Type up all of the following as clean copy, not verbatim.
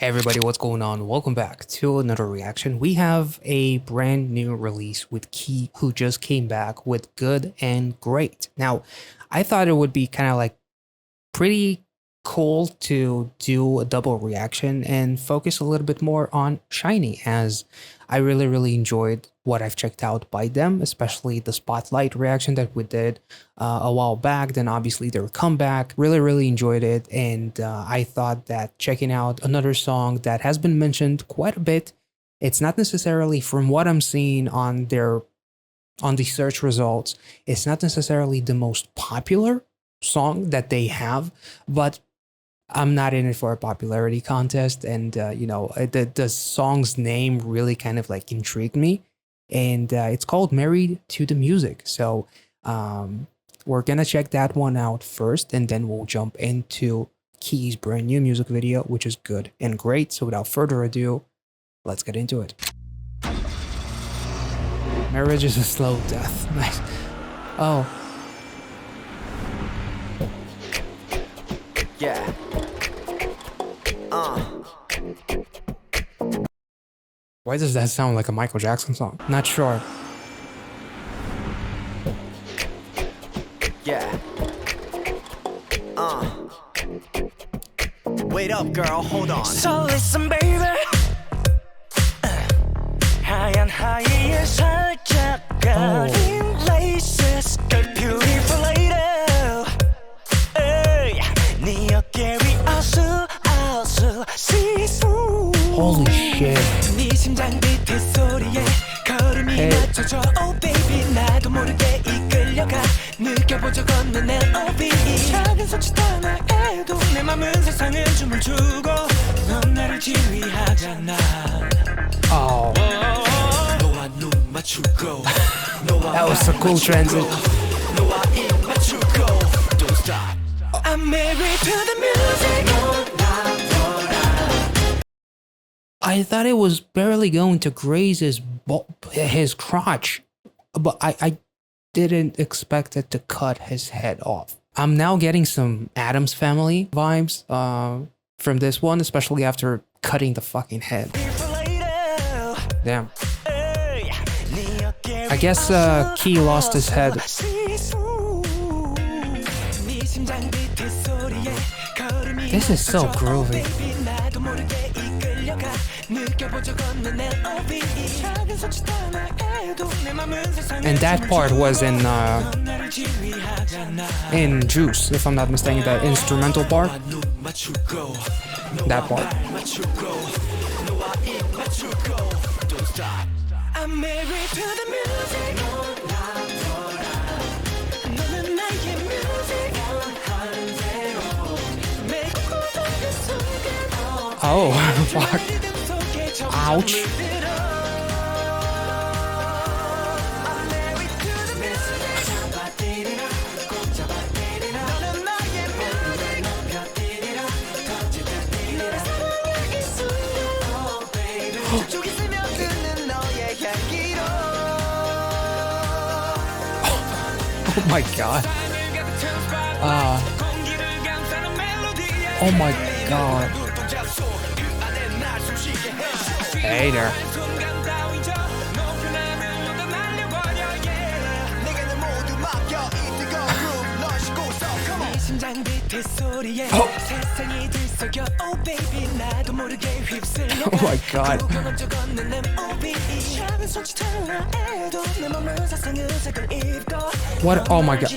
Hey everybody, what's going on? Welcome back to another reaction. We have a brand new release with Key, who just came back with Good and Great. Now, I thought it would be kind of like pretty cool to do a double reaction and focus a little bit more on SHINee, as I really enjoyed what I've checked out by them, especially the Spotlight reaction that we did a while back. Then obviously their comeback, really enjoyed it, and I thought that checking out another song that has been mentioned quite a bit, it's not necessarily from what I'm seeing on the search results, it's not necessarily the most popular song that they have, but I'm not in it for a popularity contest, and the song's name really kind of like intrigued me, and it's called "Married to the Music." So we're gonna check that one out first, and then we'll jump into Key's brand new music video, which is Good and Great. So without further ado, let's get into it. Marriage is a slow death. Nice. Oh. Yeah. Why does that sound like a Michael Jackson song? Not sure. Yeah. Wait up, girl. Hold on. So listen, baby. 하얀 하이에 살짝 가린 laces, a beautiful lady. 네 어깨 위 아슬아슬 시소. Holy shit. 네 심장 밑에 소리에 걸음이 맞춰져. Oh baby, 나도 모르게 이끌려가. 느껴본 적 없는 내 오비. 작은 손짓 하나에도 내 맘은 세상을 춤을 추고. 넌 나를 지휘하잖아. Oh. That was a cool transit. I'm married to the music. I thought it was barely going to graze his crotch, but I didn't expect it to cut his head off. I'm now getting some Addams Family vibes from this one, especially after cutting the fucking head. Damn. I guess Key lost his head. This is so groovy. And that part was in Juice, if I'm not mistaken, the instrumental part. That part. I'm married to the music. 너는 나의 music. Oh, fuck. Ouch. Oh my god. Oh my god. Hey there. Oh. Oh my god. What? Oh my god.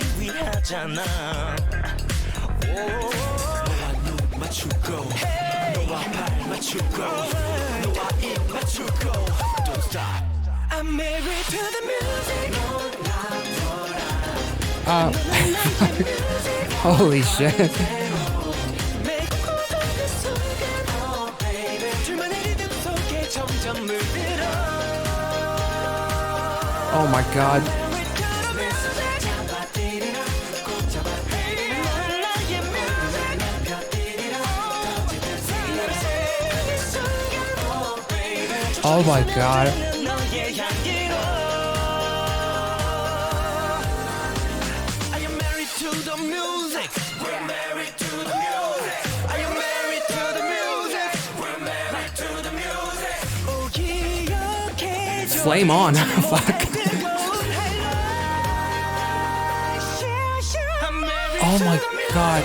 I'm married to the music. Holy shit. Oh my god. Oh my god. I am married to the music. We're married to the music. I am married to the music. We're married. Flame on. Fuck. Oh my god.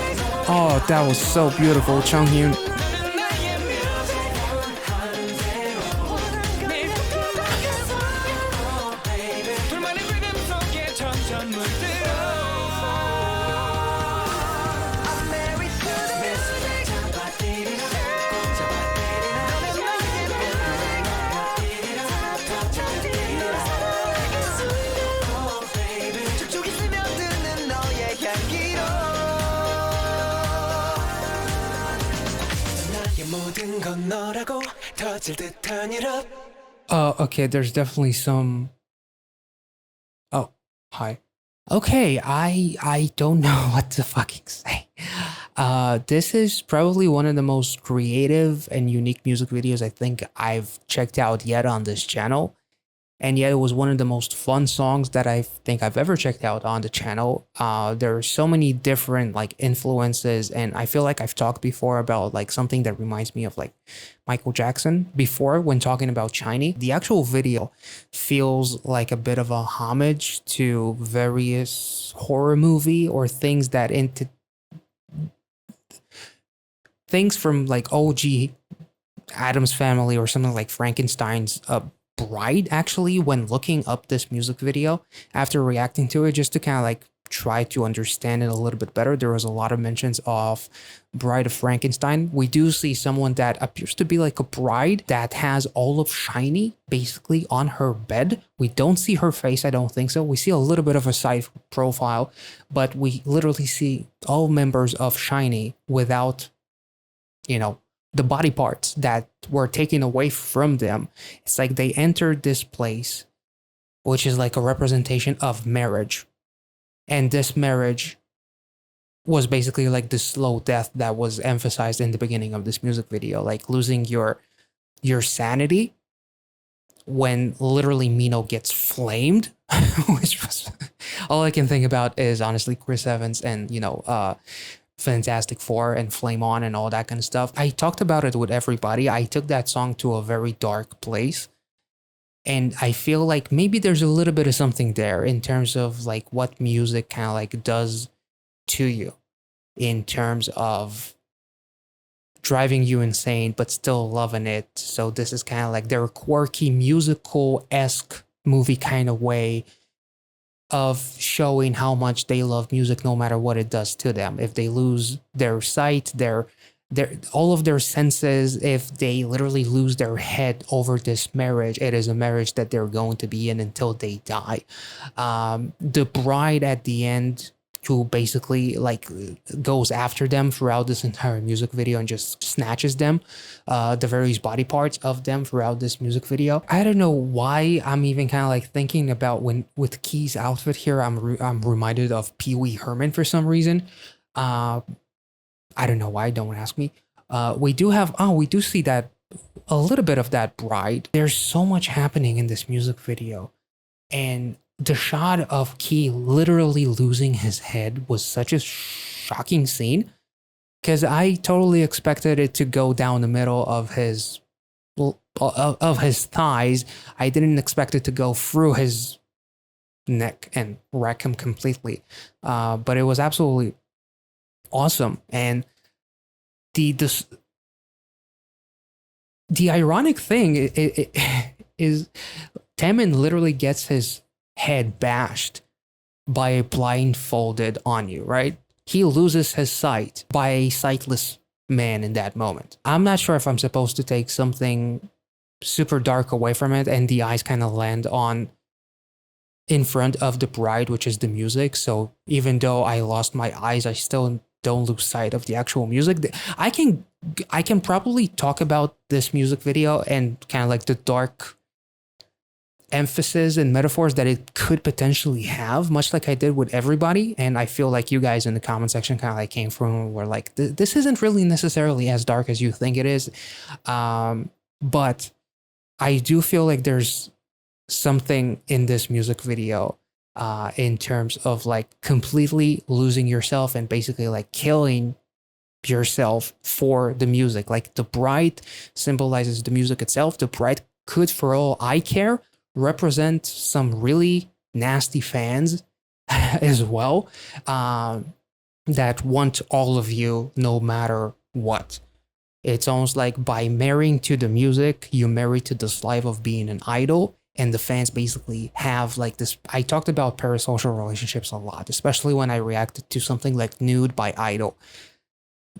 Oh, that was so beautiful, Chunghyun. Okay, there's definitely some. Oh, hi. Okay, I don't know what to fucking say. This is probably one of the most creative and unique music videos I think I've checked out yet on this channel. And yet it was one of the most fun songs that I think I've ever checked out on the channel. There are so many different like influences, and I feel like I've talked before about like something that reminds me of like Michael Jackson before when talking about SHINee. The actual video feels like a bit of a homage to various horror movie or things that into things from like OG Addams Family or something like Frankenstein's Bride. Actually, when looking up this music video after reacting to it, just to kind of like try to understand it a little bit better, there was a lot of mentions of Bride of Frankenstein. We do see someone that appears to be like a bride that has all of SHINee basically on her bed. We don't see her face, I don't think so. We see a little bit of a side profile, but we literally see all members of SHINee without, you know, the body parts that were taken away from them. It's like they entered this place, which is like a representation of marriage. And this marriage was basically like the slow death that was emphasized in the beginning of this music video, like losing your sanity when literally Mino gets flamed, which was all I can think about is honestly Chris Evans and, you know, Fantastic Four and Flame On and all that kind of stuff. I talked about it with everybody. I took that song to a very dark place. And I feel like maybe there's a little bit of something there in terms of like what music kind of like does to you in terms of driving you insane, but still loving it. So this is kind of like their quirky musical-esque movie kind of way of showing how much they love music no matter what it does to them. If they lose their sight, their all of their senses, if they literally lose their head over this marriage, it is a marriage that they're going to be in until they die. The bride at the end, who basically like goes after them throughout this entire music video and just snatches them, the various body parts of them throughout this music video. I don't know why I'm even kind of like thinking about when with Key's outfit here, I'm reminded of Pee Wee Herman for some reason. I don't know why, don't ask me. We do see that a little bit of that bride. There's so much happening in this music video, and the shot of Key literally losing his head was such a shocking scene, because I totally expected it to go down the middle of his thighs. I didn't expect it to go through his neck and wreck him completely. But it was absolutely awesome. And the ironic thing is Taemin literally gets his head bashed by a blindfolded Onyu, right? He loses his sight by a sightless man in that moment. I'm not sure if I'm supposed to take something super dark away from it, and the eyes kind of land on in front of the bride, which is the music. So even though I lost my eyes, I still don't lose sight of the actual music. I can probably talk about this music video and kind of like the dark emphasis and metaphors that it could potentially have, much like I did with everybody. And I feel like you guys in the comment section kind of like came from were like, this isn't really necessarily as dark as you think it is. But I do feel like there's something in this music video in terms of like completely losing yourself and basically like killing yourself for the music. Like the bride symbolizes the music itself. The bride could, for all I care, represent some really nasty fans as well, that want all of you no matter what. It's almost like by marrying to the music, you marry to this life of being an idol. And the fans basically have like this. I talked about parasocial relationships a lot, especially when I reacted to something like Nude by Idol.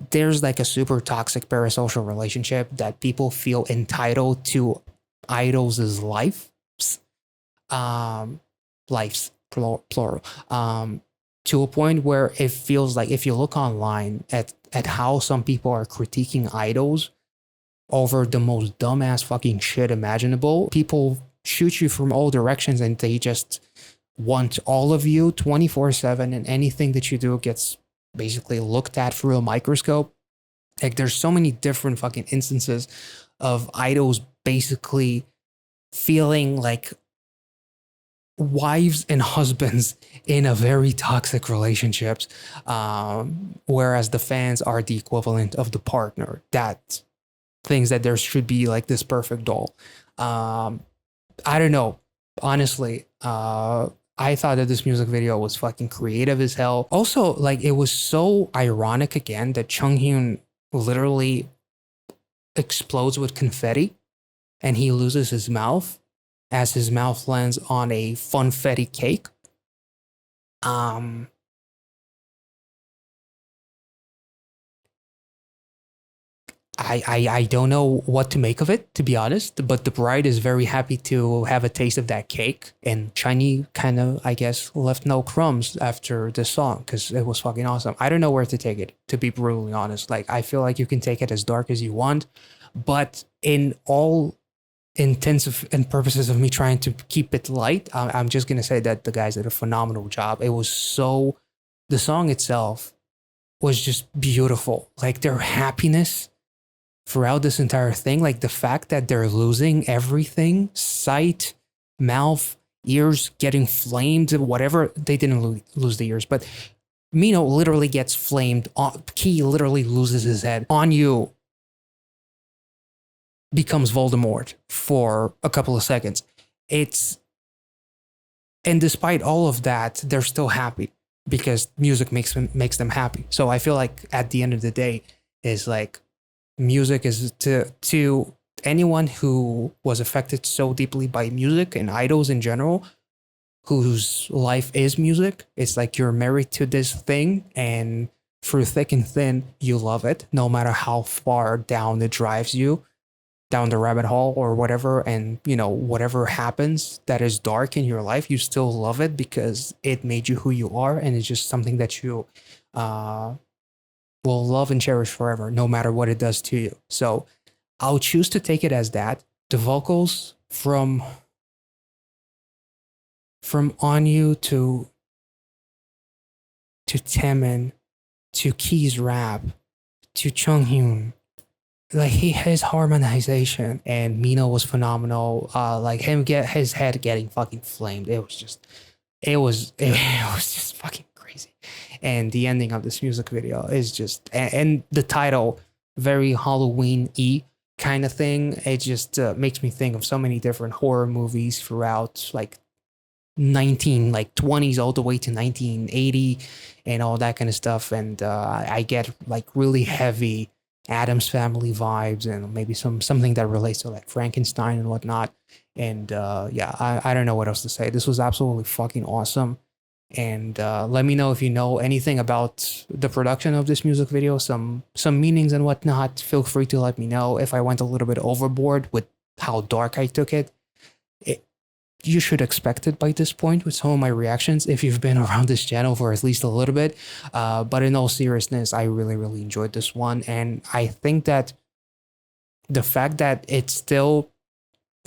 There's like a super toxic parasocial relationship that people feel entitled to idols' lives, um, lives, plural, to a point where it feels like if you look online at how some people are critiquing idols over the most dumbass fucking shit imaginable, people shoot you from all directions and they just want all of you 24/7, and anything that you do gets basically looked at through a microscope. Like there's so many different fucking instances of idols basically feeling like wives and husbands in a very toxic relationships, whereas the fans are the equivalent of the partner that thinks that there should be like this perfect doll. I don't know, honestly. I thought that this music video was fucking creative as hell. Also, like it was so ironic again that Chung-hyun literally explodes with confetti and he loses his mouth as his mouth lands on a funfetti cake. Um, I don't know what to make of it, to be honest, but the bride is very happy to have a taste of that cake. And SHINee kind of, I guess, left no crumbs after this song because it was fucking awesome. I don't know where to take it, to be brutally honest. Like, I feel like you can take it as dark as you want, but in all intents and purposes of me trying to keep it light, I'm just going to say that the guys did a phenomenal job. It was so, the song itself was just beautiful. Like, their happiness throughout this entire thing, like the fact that they're losing everything, sight, mouth, ears getting flamed, whatever. They didn't lose the ears, but Mino literally gets flamed. Key literally loses his head. On you becomes Voldemort for a couple of seconds. And despite all of that, they're still happy because music makes them happy. So I feel like at the end of the day, is like, music is to anyone who was affected so deeply by music and idols in general, whose life is music. It's like you're married to this thing, and through thick and thin, you love it, no matter how far down it drives you, down the rabbit hole or whatever. And whatever happens that is dark in your life, you still love it because it made you who you are, and it's just something that you will love and cherish forever, no matter what it does to you. So I'll choose to take it as that. The vocals from Onyu to Taemin to Key's rap to Chung-hyun, like his harmonization and Mino was phenomenal. Like him get his head getting fucking flamed. It was just fucking crazy. And the ending of this music video is just, and the title, very Halloween-y kind of thing. It just makes me think of so many different horror movies throughout like 20s all the way to 1980 and all that kind of stuff. And I get like really heavy Adam's Family vibes and maybe something that relates to like Frankenstein and whatnot. And yeah, I don't know what else to say. This was absolutely fucking awesome. And let me know if you know anything about the production of this music video, some meanings and whatnot. Feel free to let me know if I went a little bit overboard with how dark I took it. You should expect it by this point with some of my reactions if you've been around this channel for at least a little bit. But in all seriousness, I really, really enjoyed this one. And I think that the fact that it's still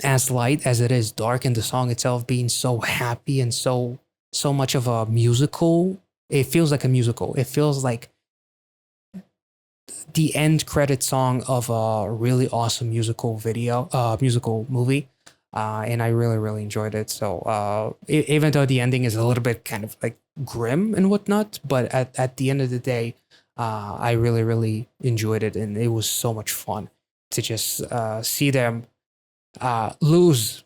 as light as it is dark, and the song itself being so happy and so much of a musical, it feels like a musical. It feels like the end credit song of a really awesome musical movie. And I really, really enjoyed it. So even though the ending is a little bit kind of like grim and whatnot, but at the end of the day, I really, really enjoyed it. And it was so much fun to just see them lose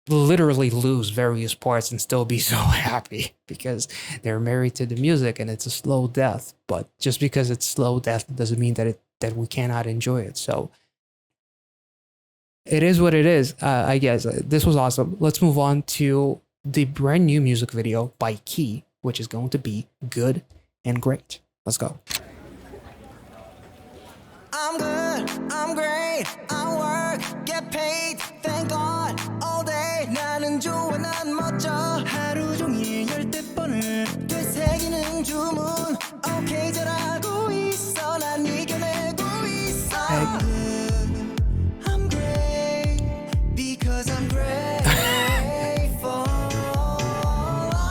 literally lose various parts and still be so happy because they're married to the music and it's a slow death. But just because it's slow death doesn't mean that we cannot enjoy it. So it is what it is. I guess this was awesome. Let's move on to the brand new music video by Key, which is going to be good and great. Let's go. I'm good, I'm great, I work, get paid, thank God, all day 나는 좋아 난 멋져 하루 종일 열대 번을 되새기는 주문 오케이 잘하고 있어 난 이겨내고 있어 I'm good, I'm great, because I'm grateful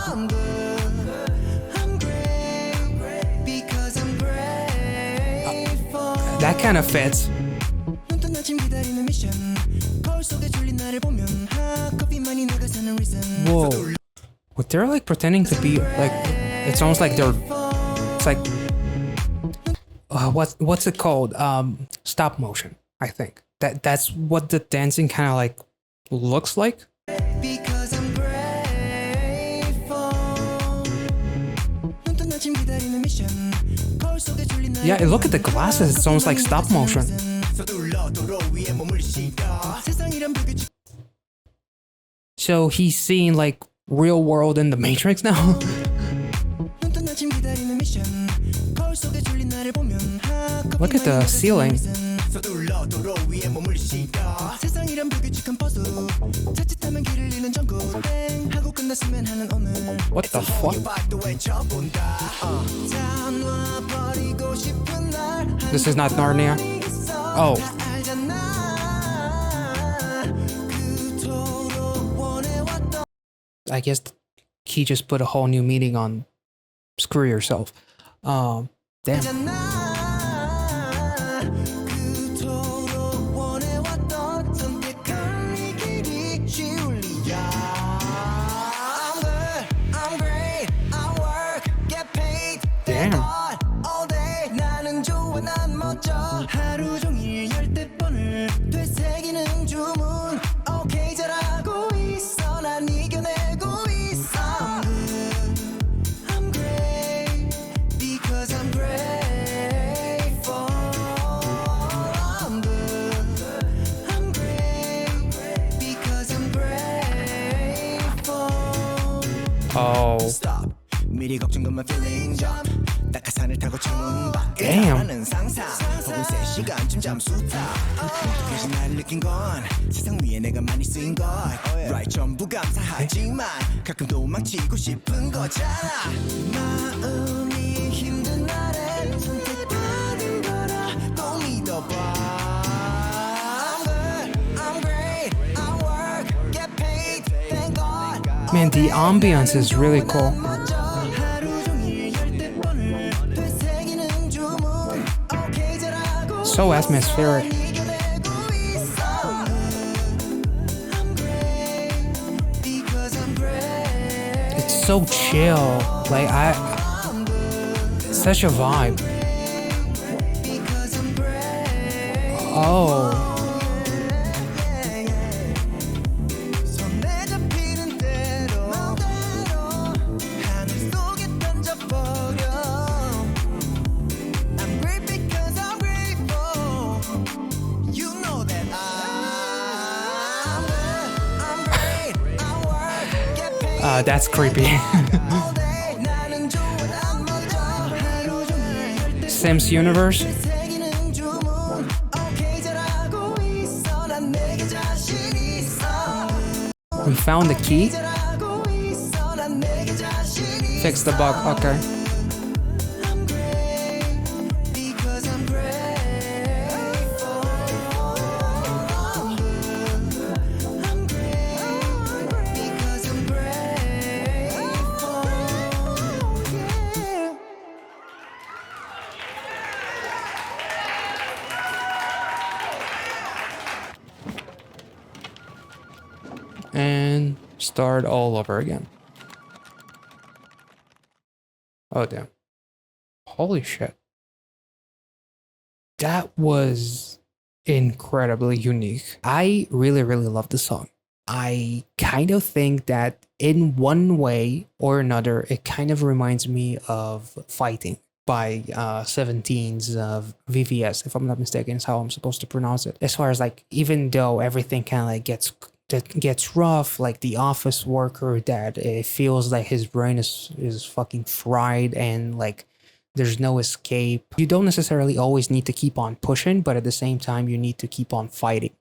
I'm good, I'm great, because I'm grateful That kind of fits. Whoa. What they're like pretending to be like, it's almost like they're, it's like, what's it called? Stop motion, I think. That's what the dancing kind of like looks like. Because I'm grateful. Yeah, look at the glasses. It's almost like stop motion. So he's seeing like real world in the Matrix now. Look at the ceiling. What the fuck? This is not Narnia. Oh. I guess he just put a whole new meaning on screw yourself. Damn. Damn. 하루 종일 열대 번을 되새기는 주문 오케이 잘하고 있어 난 이겨내고 있어 I'm great because I'm grateful I'm good I'm great because I'm grateful Oh. Stop 미리 걱정것만 feeling jump 낙하산을 타고 창문 밖에 Damn. 나가는 상상 혹은 3시간쯤 잠수 타 어떻게지 날 느낀 건 세상 위에 내가 많이 쓰인 것 Right 전부 감사하지만 가끔 도망치고 싶은 거잖아 마음이 힘든 날엔 선택받은 거라 꼭 믿어봐 I'm good, I'm great, I work, get paid, thank God Man, the ambience is really cool. So atmospheric. It's so chill. Like it's such a vibe. Oh. That's creepy. Sims universe. We found the key. Fix the bug. Okay. And start all over again. Oh, damn. Holy shit. That was incredibly unique. I really, really love the song. I kind of think that in one way or another, it kind of reminds me of Fighting by 17's VVS, if I'm not mistaken, is how I'm supposed to pronounce it. As far as like, even though everything kind of like gets rough, like the office worker that it feels like his brain is fucking fried and like there's no escape. You don't necessarily always need to keep on pushing, but at the same time, you need to keep on fighting.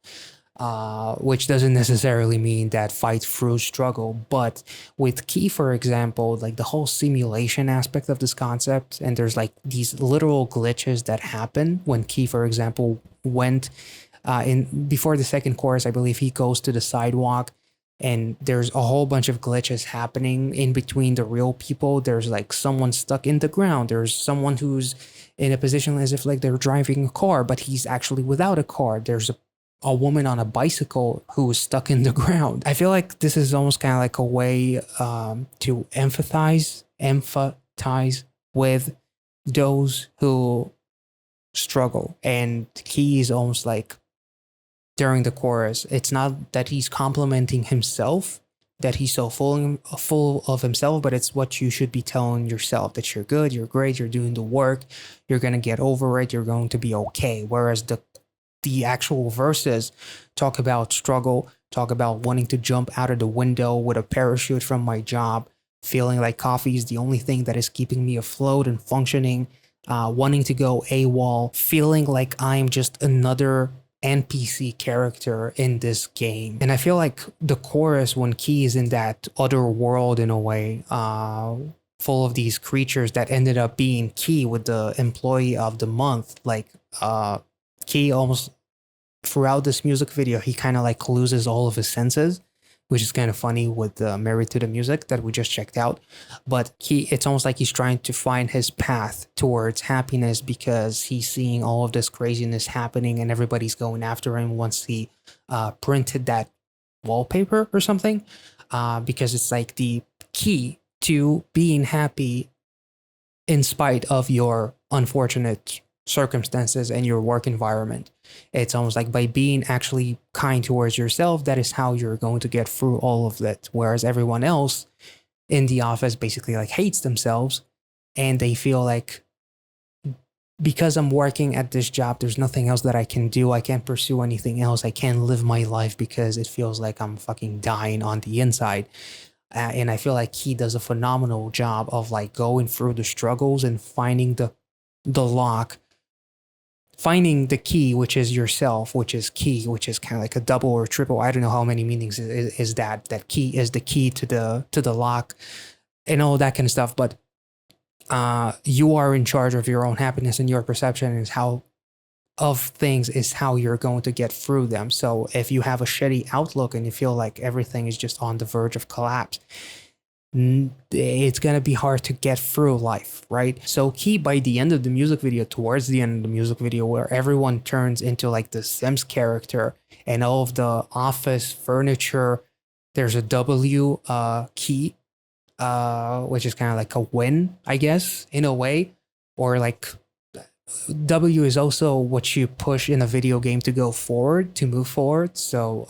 Which doesn't necessarily mean that fight through struggle. But with Key, for example, like the whole simulation aspect of this concept, and there's like these literal glitches that happen when Key, for example, went in before the second chorus. I believe he goes to the sidewalk. And there's a whole bunch of glitches happening in between the real people. There's like someone stuck in the ground. There's someone who's in a position as if like they're driving a car, but he's actually without a car. There's a woman on a bicycle who is stuck in the ground. I feel like this is almost kind of like a way to empathize with those who struggle. And Key is almost like during the chorus, it's not that he's complimenting himself, that he's so full of himself, but it's what you should be telling yourself, that you're good, you're great, you're doing the work, you're gonna get over it, you're going to be okay. Whereas the actual verses talk about struggle, talk about wanting to jump out of the window with a parachute from my job, feeling like coffee is the only thing that is keeping me afloat and functioning, wanting to go AWOL, feeling like I'm just another NPC character in this game. And I feel like the chorus, when Key is in that other world in a way, full of these creatures that ended up being Key with the employee of the month, like Key almost throughout this music video, he kind of like loses all of his senses, which is kind of funny with Married to the Music that we just checked out. But it's almost like he's trying to find his path towards happiness because he's seeing all of this craziness happening and everybody's going after him once he printed that wallpaper or something. Because it's like the key to being happy in spite of your unfortunate circumstances and your work environment. It's almost like by being actually kind towards yourself, that is how you're going to get through all of that. Whereas everyone else in the office basically like hates themselves and they feel like, because I'm working at this job, there's nothing else that I can do. I can't pursue anything else. I can't live my life because it feels like I'm fucking dying on the inside. And I feel like he does a phenomenal job of like going through the struggles and finding the lock, finding the key, which is yourself, which is key, which is kind of like a double or triple. I don't know how many meanings is that. That key is the key to the lock and all that kind of stuff. But you are in charge of your own happiness, and your perception is how of things is how you're going to get through them. So if you have a shitty outlook and you feel like everything is just on the verge of collapse, it's going to be hard to get through life, right? So Key, by the end of the music video, towards the end of the music video, where everyone turns into like the Sims character and all of the office furniture, there's a W key, which is kind of like a win, I guess, in a way. Or like W is also what you push in a video game to go forward, to move forward. So,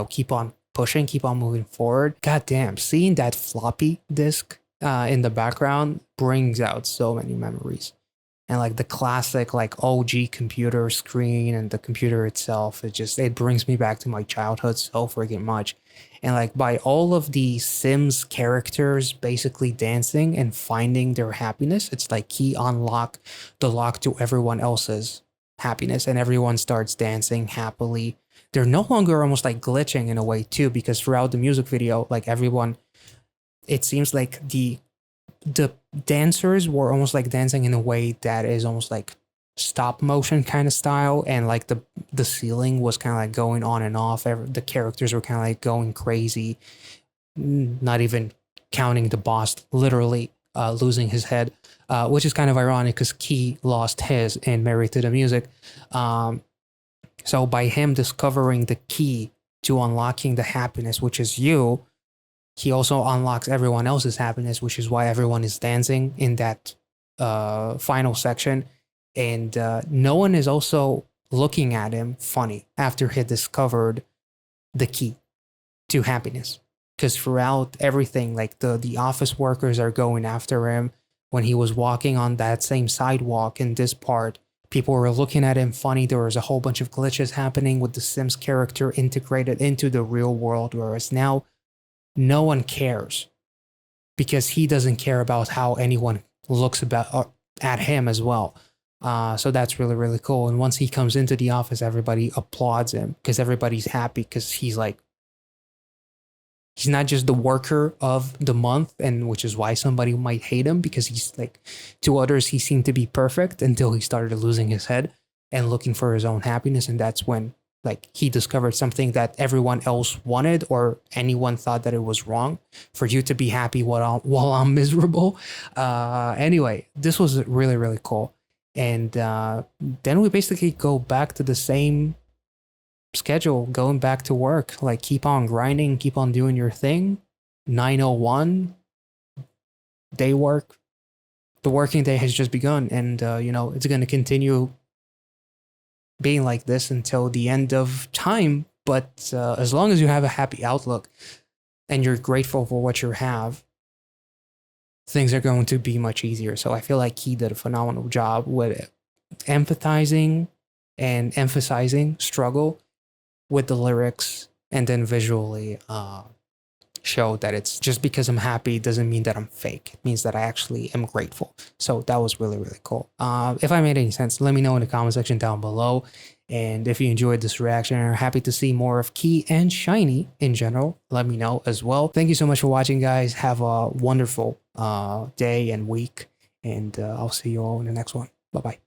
keep on pushing, keep on moving forward. God damn, seeing that floppy disk in the background brings out so many memories. And like the classic like OG computer screen and the computer itself, it brings me back to my childhood so freaking much. And like by all of the Sims characters basically dancing and finding their happiness, it's like he unlock the lock to everyone else's happiness, and everyone starts dancing happily. They're no longer almost like glitching in a way too, because throughout the music video, like everyone, it seems like the dancers were almost like dancing in a way that is almost like stop motion kind of style, and like the ceiling was kind of like going on and off. The characters were kind of like going crazy, not even counting the boss literally losing his head, which is kind of ironic because Key lost his in Married to the Music. So by him discovering the key to unlocking the happiness, which is you, he also unlocks everyone else's happiness, which is why everyone is dancing in that final section. And no one is also looking at him funny after he discovered the key to happiness. Because throughout everything, like the office workers are going after him. When he was walking on that same sidewalk in this part, people were looking at him funny. There was a whole bunch of glitches happening with the Sims character integrated into the real world, whereas now no one cares because he doesn't care about how anyone looks at him as well. So that's really, really cool. And once he comes into the office, everybody applauds him because everybody's happy because he's like, he's not just the worker of the month, and which is why somebody might hate him because he's like, to others, he seemed to be perfect until he started losing his head and looking for his own happiness. And that's when like he discovered something that everyone else wanted or anyone thought that it was wrong for you to be happy while I'm miserable. Anyway, this was really, really cool. And then we basically go back to the same schedule, going back to work, like keep on grinding, keep on doing your thing. 9:01 day work. The working day has just begun, and it's going to continue being like this until the end of time. But as long as you have a happy outlook and you're grateful for what you have, things are going to be much easier. So I feel like he did a phenomenal job with empathizing and emphasizing struggle with the lyrics, and then visually show that it's just because I'm happy doesn't mean that I'm fake. It means that I actually am grateful. So that was really, really cool. If I made any sense, let me know in the comment section down below. And if you enjoyed this reaction and are happy to see more of Key and SHINee in general, let me know as well. Thank you so much for watching, guys. Have a wonderful day and week, and I'll see you all in the next one. Bye-bye.